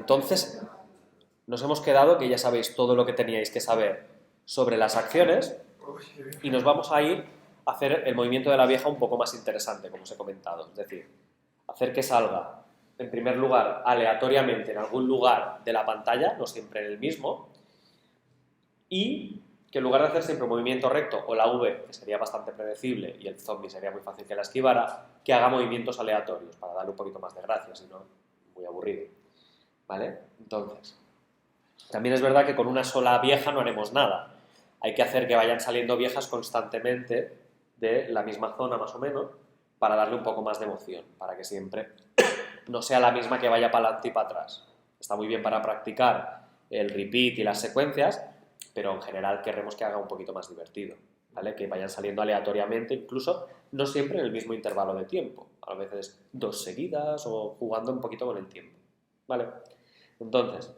Entonces, nos hemos quedado que ya sabéis todo lo que teníais que saber sobre las acciones y nos vamos a ir a hacer el movimiento de la vieja un poco más interesante, como os he comentado. Es decir, hacer que salga, en primer lugar, aleatoriamente en algún lugar de la pantalla, no siempre en el mismo, y que en lugar de hacer siempre un movimiento recto o la V, que sería bastante predecible y el zombie sería muy fácil que la esquivara, que haga movimientos aleatorios para darle un poquito más de gracia, si no, muy aburrido. ¿Vale? Entonces, también es verdad que con una sola vieja no haremos nada. Hay que hacer que vayan saliendo viejas constantemente de la misma zona, más o menos, para darle un poco más de emoción, para que siempre no sea la misma que vaya para adelante y para atrás. Está muy bien para practicar el repeat y las secuencias, pero en general querremos que haga un poquito más divertido, ¿vale? Que vayan saliendo aleatoriamente, incluso no siempre en el mismo intervalo de tiempo, a veces dos seguidas o jugando un poquito con el tiempo, ¿vale? Entonces,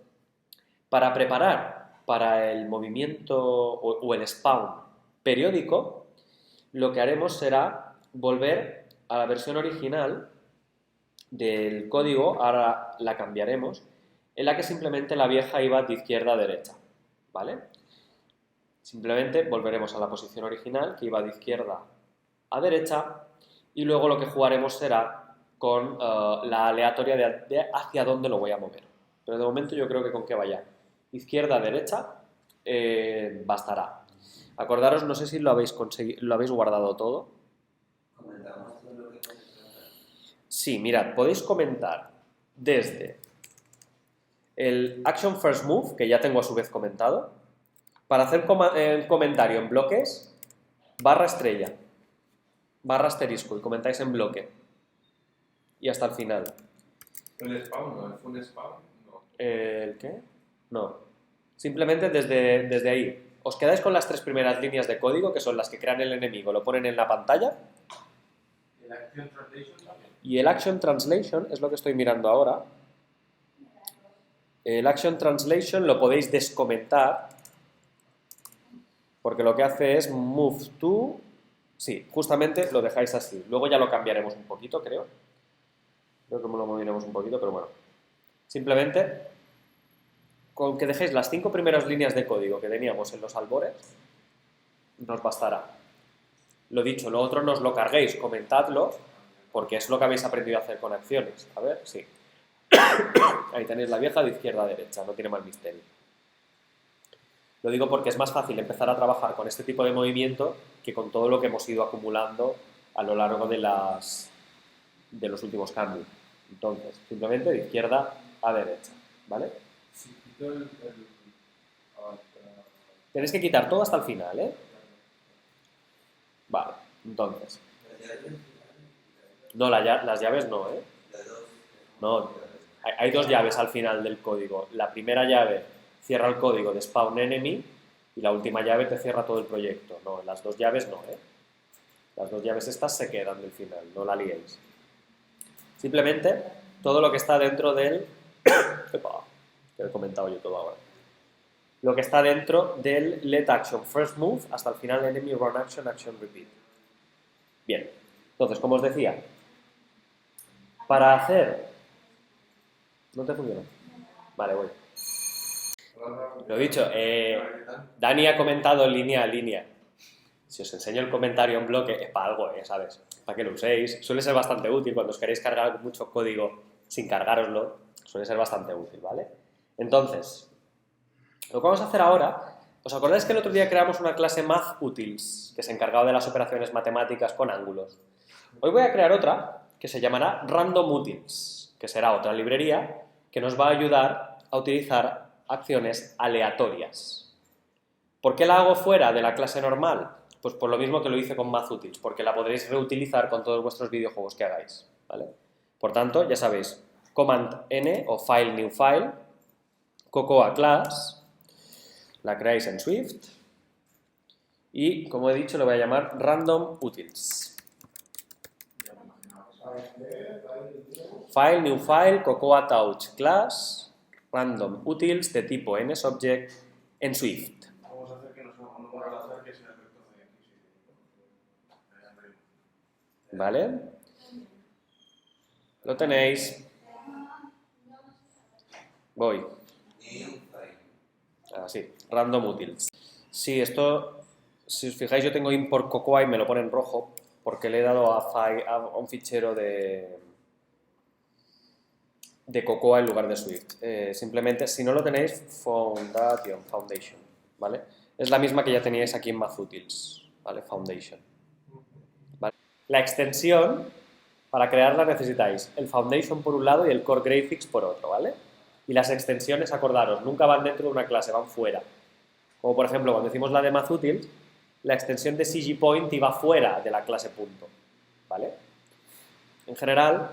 para preparar para el movimiento o el spawn periódico, lo que haremos será volver a la versión original del código, ahora la cambiaremos, en la que simplemente la vieja iba de izquierda a derecha, ¿vale? Simplemente volveremos a la posición original, que iba de izquierda a derecha, y luego lo que jugaremos será con la aleatoria de hacia dónde lo voy a mover. Pero de momento yo creo que con que vaya izquierda a derecha bastará. Acordaros, no sé si lo habéis lo habéis guardado todo. Comentamos todo lo que hemos hecho. Sí, mirad, podéis comentar desde el Action First Move, que ya tengo a su vez comentado, para hacer el comentario en bloques, barra estrella, barra asterisco, y comentáis en bloque. Y hasta el final. El spawn, ¿no? El full spawn, no. ¿El qué? No. Simplemente desde ahí. Os quedáis con las tres primeras líneas de código, que son las que crean el enemigo, lo ponen en la pantalla. El action translation también. Y el Action Translation es lo que estoy mirando ahora. El Action Translation lo podéis descomentar, porque lo que hace es move to... Sí, justamente lo dejáis así. Luego ya lo cambiaremos un poquito, creo. Creo que lo moveremos un poquito, pero bueno. Simplemente, con que dejéis las 5 primeras líneas de código que teníamos en los albores, nos bastará. Lo dicho, lo otro no os lo carguéis, comentadlo, porque es lo que habéis aprendido a hacer con acciones. A ver, sí. Ahí tenéis la vieja de izquierda a derecha, no tiene más misterio. Lo digo porque es más fácil empezar a trabajar con este tipo de movimiento que con todo lo que hemos ido acumulando a lo largo de los últimos cambios. Entonces, simplemente de izquierda a derecha, ¿vale? Si quito Tenéis que quitar todo hasta el final, ¿eh? Vale, entonces. No, las llaves no, ¿eh? No, hay dos llaves al final del código. La primera llave cierra el código de spawn enemy y la última llave te cierra todo el proyecto. No, las dos llaves no, ¿eh? Las dos llaves estas se quedan del final, no la liéis. Simplemente todo lo que está dentro del... Epa, que he comentado yo todo ahora. Lo que está dentro del let action first move hasta el final enemy run action action repeat. Bien, entonces como os decía, para hacer... ¿No te funciona? Vale, voy. Lo dicho, Dani ha comentado línea a línea. Si os enseño el comentario en bloque, es para algo, ¿sabes? Para que lo uséis. Suele ser bastante útil cuando os queréis cargar mucho código sin cargároslo. Suele ser bastante útil, ¿vale? Entonces, lo que vamos a hacer ahora... ¿Os acordáis que el otro día creamos una clase MathUtils que se encargaba de las operaciones matemáticas con ángulos? Hoy voy a crear otra que se llamará RandomUtils, que será otra librería que nos va a ayudar a utilizar acciones aleatorias. ¿Por qué la hago fuera de la clase normal? Pues por lo mismo que lo hice con MathUtils, porque la podréis reutilizar con todos vuestros videojuegos que hagáis, ¿vale? Por tanto, ya sabéis, Command N o File New File, Cocoa Class, la creáis en Swift y, como he dicho, lo voy a llamar RandomUtils. File New File, Cocoa Touch Class, RandomUtils de tipo NSubject en Swift. Vamos a hacer que no sea un número al azar que sea el vector de X. ¿Vale? Lo tenéis. Voy. Así, random utils. Sí, esto, si os fijáis, yo tengo import Cocoa y me lo pone en rojo porque le he dado a un fichero de Cocoa en lugar de Swift. Simplemente, si no lo tenéis, Foundation, ¿vale? Es la misma que ya teníais aquí en MathUtils, ¿vale? Foundation. ¿Vale? La extensión, para crearla necesitáis el Foundation por un lado y el Core Graphics por otro, ¿vale? Y las extensiones, acordaros, nunca van dentro de una clase, van fuera. Como por ejemplo, cuando hicimos la de MathUtils, la extensión de CGPoint iba fuera de la clase punto, ¿vale? En general,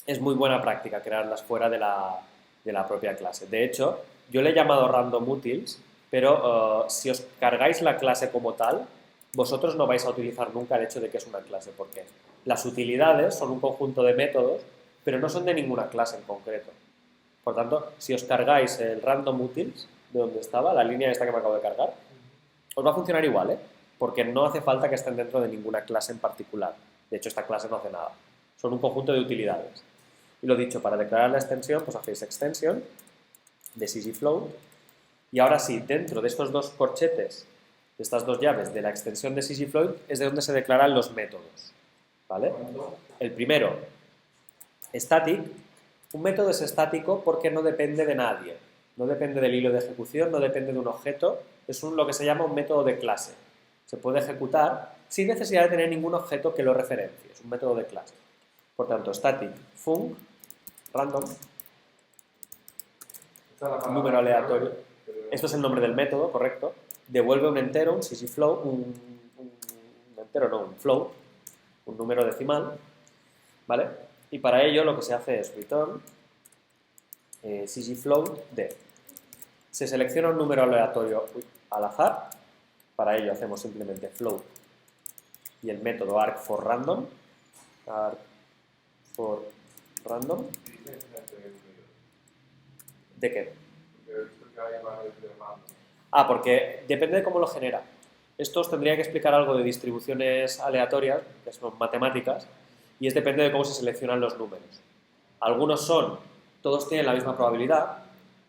es muy buena práctica crearlas fuera de la propia clase. De hecho, yo le he llamado random utils, pero si os cargáis la clase como tal, vosotros no vais a utilizar nunca el hecho de que es una clase, porque las utilidades son un conjunto de métodos, pero no son de ninguna clase en concreto. Por tanto, si os cargáis el random utils, de donde estaba, la línea esta que me acabo de cargar, os va a funcionar igual, ¿eh? Porque no hace falta que estén dentro de ninguna clase en particular. De hecho, esta clase no hace nada. Son un conjunto de utilidades. Y lo dicho, para declarar la extensión, pues hacéis extension de ccfloat. Y ahora sí, dentro de estos dos corchetes, de estas dos llaves de la extensión de ccfloat, es de donde se declaran los métodos. ¿Vale? El primero, static. Un método es estático porque no depende de nadie. No depende del hilo de ejecución, no depende de un objeto. Es lo que se llama un método de clase. Se puede ejecutar sin necesidad de tener ningún objeto que lo referencie. Es un método de clase. Por tanto, static func random, un número aleatorio. Esto es el nombre del método, correcto. Devuelve un entero, un ccfloat, un entero, no, un float, un número decimal, ¿vale? Y para ello lo que se hace es return ccfloat de. Se selecciona un número aleatorio al azar. Para ello hacemos simplemente float y el método arg4random. Arg4random. ¿De qué? Ah, porque depende de cómo lo genera. Esto os tendría que explicar algo de distribuciones aleatorias, que son matemáticas, y depende de cómo se seleccionan los números. Algunos son, todos tienen la misma probabilidad,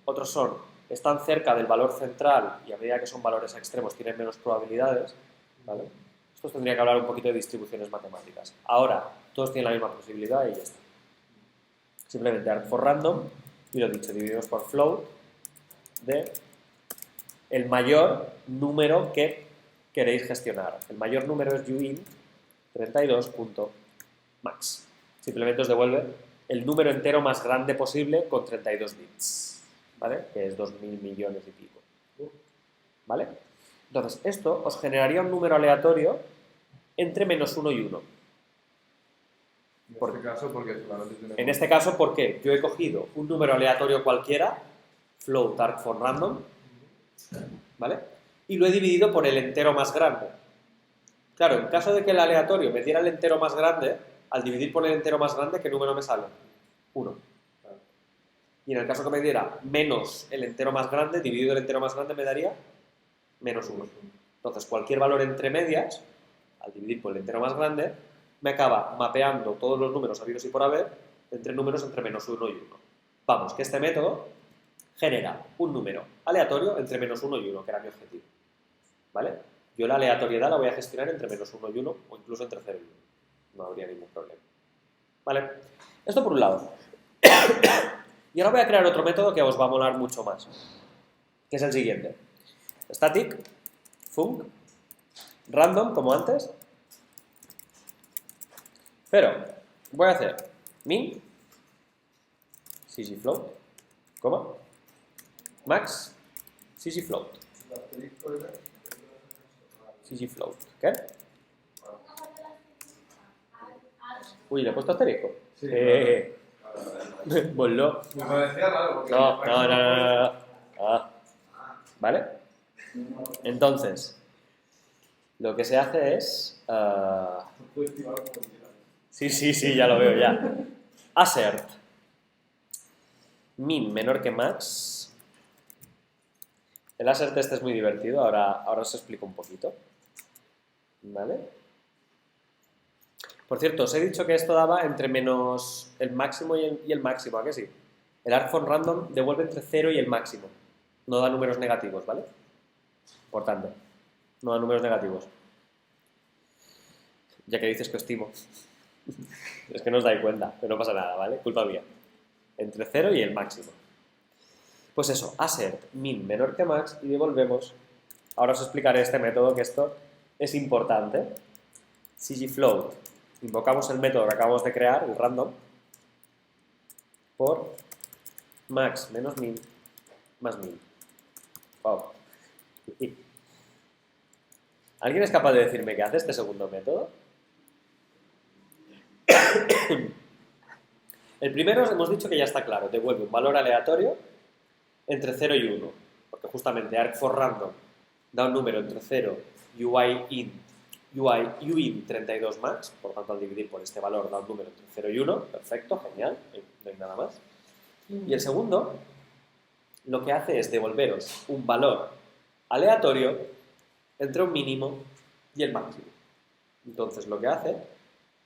otros son, están cerca del valor central y a medida que son valores extremos tienen menos probabilidades, ¿vale? Esto os tendría que hablar un poquito de distribuciones matemáticas. Ahora, todos tienen la misma posibilidad y ya está. Simplemente arg4random, y lo dicho, dividimos por float de el mayor número que queréis gestionar. El mayor número es uint 32.max. Simplemente os devuelve el número entero más grande posible con 32 bits, ¿vale? Que es 2.000 millones y pico, ¿vale? Entonces, esto os generaría un número aleatorio entre -1 y 1. En este caso, ¿por qué? Yo he cogido un número aleatorio cualquiera, float arg4random, ¿vale? Y lo he dividido por el entero más grande. Claro, en caso de que el aleatorio me diera el entero más grande, al dividir por el entero más grande, ¿qué número me sale? 1. Y en el caso que me diera menos el entero más grande, dividido el entero más grande me daría -1. Entonces, cualquier valor entre medias, al dividir por el entero más grande, me acaba mapeando todos los números habidos y por haber entre números entre -1 y 1. Vamos, que este método genera un número aleatorio entre -1 y 1, que era mi objetivo. ¿Vale? Yo la aleatoriedad la voy a gestionar entre -1 y 1 o incluso entre 0 y 1. No habría ningún problema. ¿Vale? Esto por un lado. Y ahora voy a crear otro método que os va a molar mucho más, que es el siguiente. Static, func, random, como antes, pero voy a hacer min, ccfloat, coma, max, ccfloat. ccfloat, ¿qué? Uy, ¿le he puesto asterisco? Sí, Voló. Me parecía raro porque... No. Ah, ¿vale? Entonces, lo que se hace es... Sí, ya lo veo ya. Assert. Min menor que max. El assert este es muy divertido, ahora os explico un poquito. ¿Vale? Por cierto, os he dicho que esto daba entre menos el máximo y el máximo, ¿a qué sí? El arg for random devuelve entre 0 y el máximo. No da números negativos, ¿vale? Importante. No da números negativos. Ya que dices que estimo. Es que no os dais cuenta, pero no pasa nada, ¿vale? Culpa mía. Entre 0 y el máximo. Pues eso, assert min menor que max y devolvemos. Ahora os explicaré este método, que esto es importante. CGFloat. Invocamos el método que acabamos de crear, el random, por max menos min más min. Wow. ¿Alguien es capaz de decirme qué hace este segundo método? El primero os hemos dicho que ya está claro, devuelve un valor aleatorio entre 0 y 1, porque justamente arg for random da un número entre 0 y uin 32 max, por tanto al dividir por este valor da un número entre 0 y 1, perfecto, genial, no hay nada más. Y el segundo lo que hace es devolveros un valor aleatorio entre un mínimo y el máximo. Entonces lo que hace,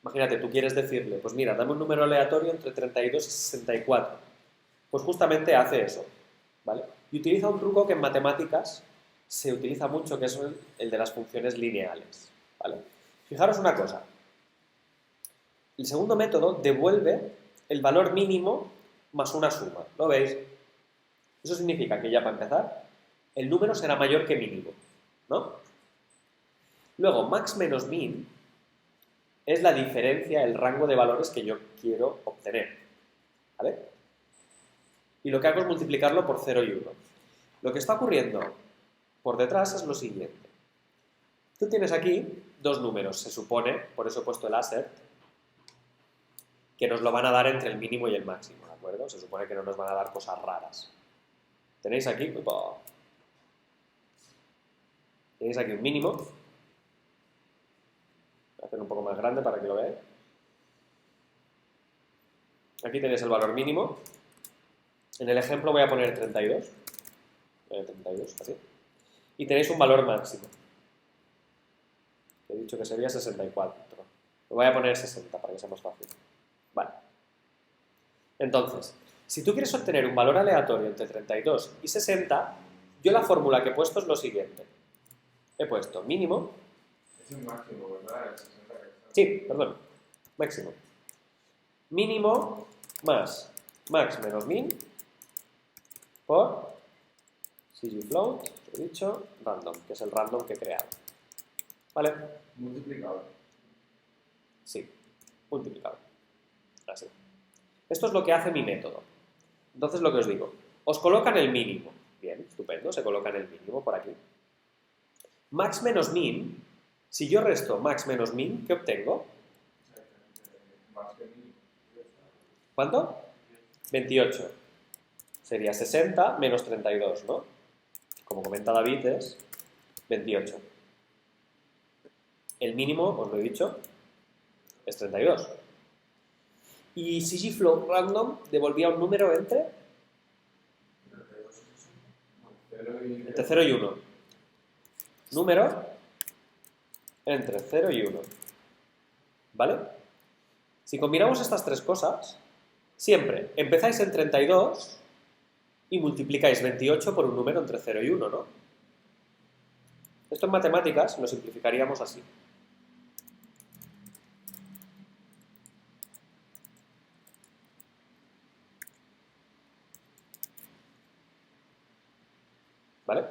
imagínate, tú quieres decirle, pues mira, dame un número aleatorio entre 32 y 64. Pues justamente hace eso, ¿vale? Y utiliza un truco que en matemáticas se utiliza mucho, que es el de las funciones lineales, ¿vale? Fijaros una cosa. El segundo método devuelve el valor mínimo más una suma, ¿lo veis? Eso significa que ya para empezar, el número será mayor que mínimo, ¿no? Luego, max menos min es la diferencia, el rango de valores que yo quiero obtener, ¿vale? Y lo que hago es multiplicarlo por 0 y 1. Lo que está ocurriendo por detrás es lo siguiente. Tú tienes aquí dos números, se supone, por eso he puesto el assert, que nos lo van a dar entre el mínimo y el máximo, ¿de acuerdo? Se supone que no nos van a dar cosas raras. Tenéis aquí, tenéis aquí un mínimo. Voy a hacer un poco más grande para que lo veáis. Aquí tenéis el valor mínimo. En el ejemplo voy a poner 32. 32, así. Y tenéis un valor máximo. He dicho que sería 64. Lo voy a poner 60 para que sea más fácil. Vale. Entonces, si tú quieres obtener un valor aleatorio entre 32 y 60, yo la fórmula que he puesto es lo siguiente. He puesto mínimo. Es el máximo, ¿verdad? El 60 que está. Sí, perdón. Máximo. Mínimo más max menos min por CGFloat, he dicho, random, que es el random que he creado. ¿Vale? Multiplicado. Sí, multiplicado. Así. Esto es lo que hace mi método. Entonces lo que os digo, os colocan el mínimo. Bien, estupendo, se colocan el mínimo por aquí. Max menos min, si yo resto max menos min, ¿qué obtengo? Más que mil. ¿Cuánto? 28. Sería 60 menos 32, ¿no? Como comenta David, es 28. El mínimo, os lo he dicho, es 32. Y CGFloat random devolvía un número entre 0 y 1. Número entre 0 y 1. ¿Vale? Si combinamos estas tres cosas, siempre empezáis en 32 y multiplicáis 28 por un número entre 0 y 1, ¿no? Esto en matemáticas lo simplificaríamos así. ¿Vale?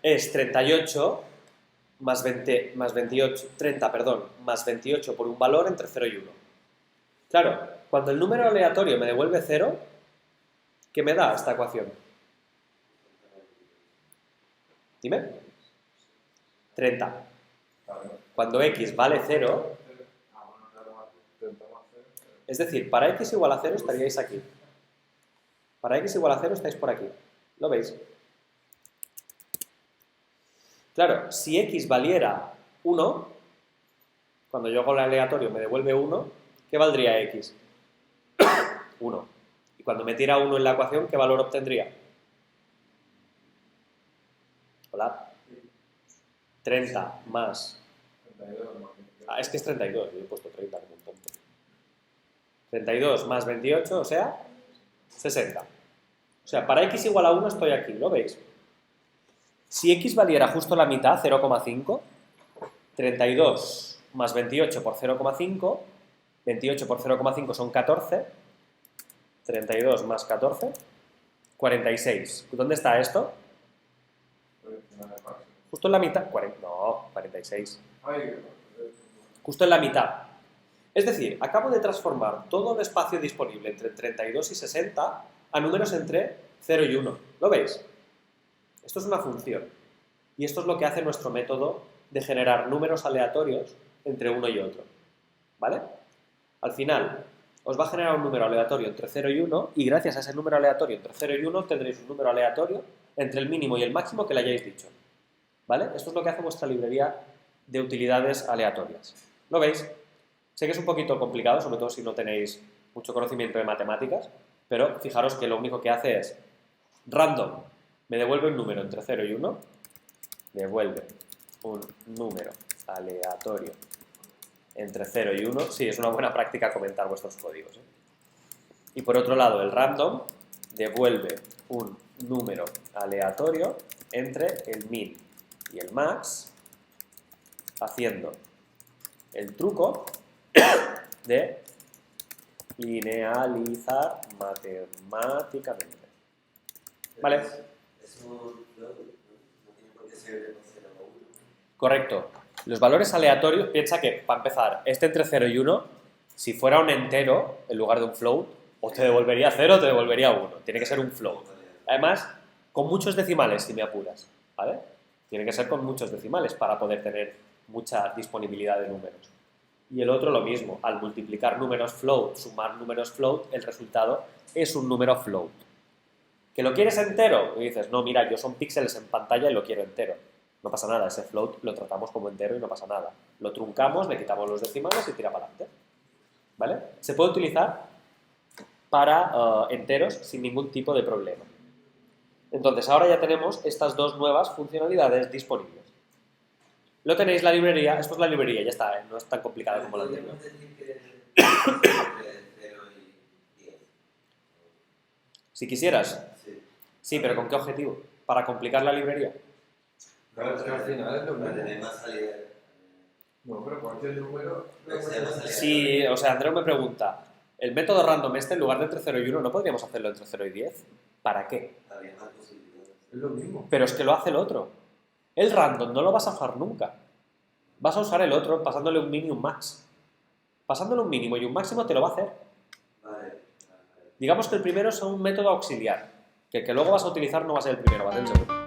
Es 38 más 20, más 28, 30, perdón, más 28 por un valor entre 0 y 1. Claro, cuando el número aleatorio me devuelve 0, ¿qué me da esta ecuación? Dime. 30. Cuando x vale 0, es decir, para x igual a 0 estaríais aquí. Para x igual a 0 estáis por aquí. ¿Lo veis? Claro, si x valiera 1, cuando yo hago el aleatorio me devuelve 1, ¿qué valdría x? 1. Y cuando metiera 1 en la ecuación, ¿qué valor obtendría? Hola. 30 más 32 más 28. Ah, es que es 32, yo he puesto 30 como un tonto. 32 más 28, o sea, 60. O sea, para x igual a 1 estoy aquí, ¿lo veis? Si x valiera justo la mitad, 0,5, 32 más 28 por 0,5, 28 por 0,5 son 14, 32 más 14, 46. ¿Dónde está esto? Justo en la mitad. No, 46. Justo en la mitad. Es decir, acabo de transformar todo el espacio disponible entre 32 y 60 a números entre 0 y 1. ¿Lo veis? Esto es una función. Y esto es lo que hace nuestro método de generar números aleatorios entre uno y otro. ¿Vale? Al final, os va a generar un número aleatorio entre 0 y 1 y gracias a ese número aleatorio entre 0 y 1 tendréis un número aleatorio entre el mínimo y el máximo que le hayáis dicho. ¿Vale? Esto es lo que hace vuestra librería de utilidades aleatorias. ¿Lo veis? Sé que es un poquito complicado, sobre todo si no tenéis mucho conocimiento de matemáticas, pero fijaros que lo único que hace es random, me devuelve un número entre 0 y 1, devuelve un número aleatorio entre 0 y 1. Sí, es una buena práctica comentar vuestros códigos, ¿eh? Y por otro lado, el random devuelve un número aleatorio entre el min y el max, haciendo el truco de linealizar matemáticamente. ¿Vale? Es un float, ¿no? No tiene por qué ser de 0 a 1. Correcto. Los valores aleatorios, piensa que, para empezar, este entre 0 y 1, si fuera un entero en lugar de un float, o te devolvería 0 o te devolvería 1. Tiene que ser un float. Además, con muchos decimales, si me apuras, ¿vale? Tiene que ser con muchos decimales para poder tener mucha disponibilidad de números. Y el otro lo mismo, al multiplicar números float, sumar números float, el resultado es un número float. ¿Que lo quieres entero? Y dices, no, mira, yo son píxeles en pantalla y lo quiero entero. No pasa nada, ese float lo tratamos como entero y no pasa nada. Lo truncamos, le quitamos los decimales y tira para adelante. ¿Vale? Se puede utilizar para enteros sin ningún tipo de problema. Entonces, ahora ya tenemos estas dos nuevas funcionalidades disponibles. Lo tenéis la librería, esto es la librería, ya está, no es tan complicada como la anterior. ¿Podríamos decir que es entre 0 y 10? Si quisieras, Sí. sí, pero ¿con qué objetivo? ¿Para complicar la librería? Claro, es que al final es lo Para mismo. tener más salida. No, pero cualquier número. Pero que sea más salida. Sí, o sea, Andreu me pregunta, el método random este, en lugar de entre 0 y 1, ¿no podríamos hacerlo entre 0 y 10? ¿Para qué? Habría más posibilidades. Es lo mismo. Pero es que lo hace el otro. El random no lo vas a usar nunca. Vas a usar el otro pasándole un min y un max. Pasándole un mínimo y un máximo te lo va a hacer. Vale. Digamos que el primero es un método auxiliar, que el que luego vas a utilizar no va a ser el primero, va a ser el segundo.